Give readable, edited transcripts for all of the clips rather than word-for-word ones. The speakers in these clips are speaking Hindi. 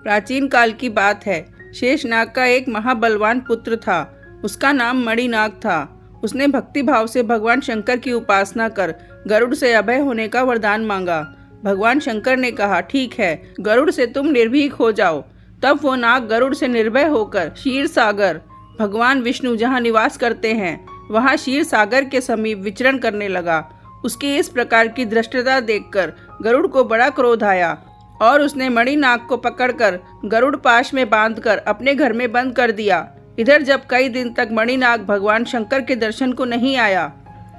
प्राचीन काल की बात है। शेषनाग का एक महाबलवान पुत्र था। उसका नाम मणिनाग था। उसने भक्ति भाव से भगवान शंकर की उपासना कर गरुड़ से अभय होने का वरदान मांगा। भगवान शंकर ने कहा, ठीक है, गरुड़ से तुम निर्भीक हो जाओ। तब वो नाग गरुड़ से निर्भय होकर क्षीर सागर, भगवान विष्णु जहाँ निवास करते हैं, वहाँ क्षीर सागर के समीप विचरण करने लगा। उसकी इस प्रकार की धृष्टता देखकर गरुड़ को बड़ा क्रोध आया और उसने मणिनाग को पकड़कर गरुड़ पाश में बांधकर अपने घर में बंद कर दिया। इधर जब कई दिन तक मणिनाग भगवान शंकर के दर्शन को नहीं आया,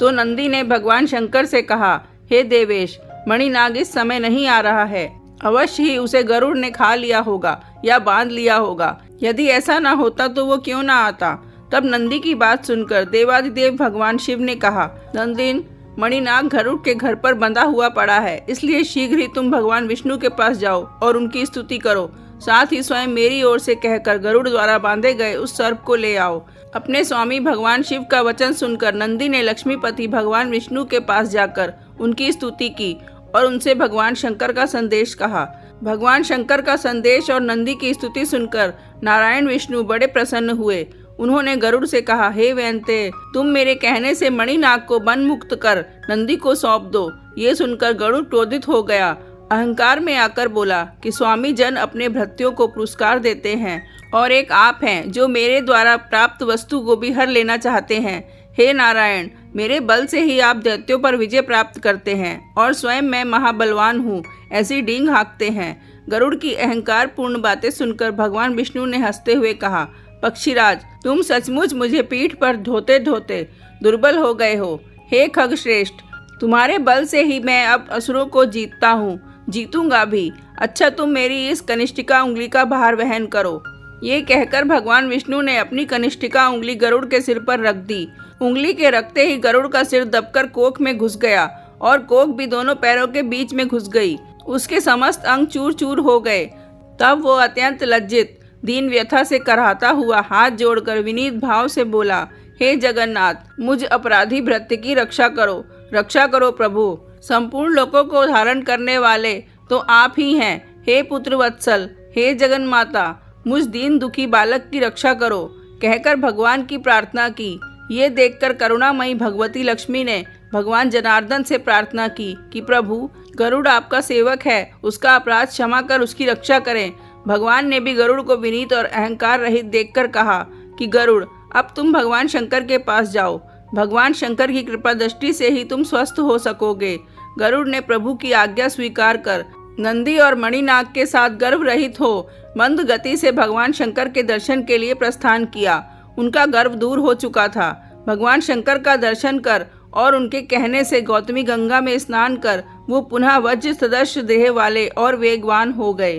तो नंदी ने भगवान शंकर से कहा, हे देवेश, मणिनाग इस समय नहीं आ रहा है। अवश्य ही उसे गरुड़ ने खा लिया होगा या बांध लिया होगा। यदि ऐसा ना होता तो वो क्यों ना आता। तब नंदी की बात सुनकर देवादिदेव भगवान शिव ने कहा, नंदिन, मणिनाग गरुड़ के घर पर बंधा हुआ पड़ा है, इसलिए शीघ्र ही तुम भगवान विष्णु के पास जाओ और उनकी स्तुति करो। साथ ही स्वयं मेरी ओर से कहकर गरुड़ द्वारा बांधे गए उस सर्प को ले आओ। अपने स्वामी भगवान शिव का वचन सुनकर नंदी ने लक्ष्मीपति भगवान विष्णु के पास जाकर उनकी स्तुति की और उनसे भगवान शंकर का संदेश कहा। भगवान शंकर का संदेश और नंदी की स्तुति सुनकर नारायण विष्णु बड़े प्रसन्न हुए। उन्होंने गरुड़ से कहा, हे वैंते, तुम मेरे कहने से मणिनाग को बंध मुक्त कर नंदी को सौंप दो। ये सुनकर गरुड़ क्रोधित हो गया। अहंकार में आकर बोला कि स्वामी जन अपने भृत्यों को पुरस्कार देते हैं और एक आप हैं जो मेरे द्वारा प्राप्त वस्तु को भी हर लेना चाहते हैं। हे नारायण, मेरे बल से ही आप दैत्यों पर विजय प्राप्त करते हैं और स्वयं मैं महाबलवान हूँ, ऐसी डींग हाँकते हैं। गरुड़ की अहंकार पूर्ण बातें सुनकर भगवान विष्णु ने हंसते हुए कहा, पक्षीराज, तुम सचमुच मुझे पीठ पर ढोते ढोते दुर्बल हो गए हो। हे खगश्रेष्ठ, तुम्हारे बल से ही मैं अब असुरों को जीतता हूँ, जीतूंगा भी। अच्छा, तुम मेरी इस कनिष्ठिका उंगली का भार वहन करो। ये कहकर भगवान विष्णु ने अपनी कनिष्ठिका उंगली गरुड़ के सिर पर रख दी। उंगली के रखते ही गरुड़ का सिर दबकर कोख में घुस गया और कोख भी दोनों पैरों के बीच में घुस गई। उसके समस्त अंग चूर चूर हो गए। तब वो अत्यंत लज्जित दीन व्यथा से कराहता हुआ हाथ जोड़कर विनीत भाव से बोला, हे जगन्नाथ, मुझ अपराधी भृत्य की रक्षा करो प्रभु। संपूर्ण लोकों को धारण करने वाले तो आप ही हैं। हे पुत्र वत्सल, हे जगन माता, मुझ दीन दुखी बालक की रक्षा करो। कहकर भगवान की प्रार्थना की। ये देखकर करुणामयी भगवती लक्ष्मी ने भगवान जनार्दन से प्रार्थना की कि प्रभु, गरुड़ आपका सेवक है, उसका अपराध क्षमा कर उसकी रक्षा करें। भगवान ने भी गरुड़ को विनीत और अहंकार रहित देखकर कहा कि गरुड़, अब तुम भगवान शंकर के पास जाओ। भगवान शंकर की कृपा दृष्टि से ही तुम स्वस्थ हो सकोगे। गरुड़ ने प्रभु की आज्ञा स्वीकार कर नंदी और मणिनाग के साथ गर्भ रहित हो मंद गति से भगवान शंकर के दर्शन के लिए प्रस्थान किया। उनका गर्व दूर हो चुका था। भगवान शंकर का दर्शन कर और उनके कहने से गौतमी गंगा में स्नान कर वो पुनः वज्र सदृश देह वाले और वेगवान हो गए।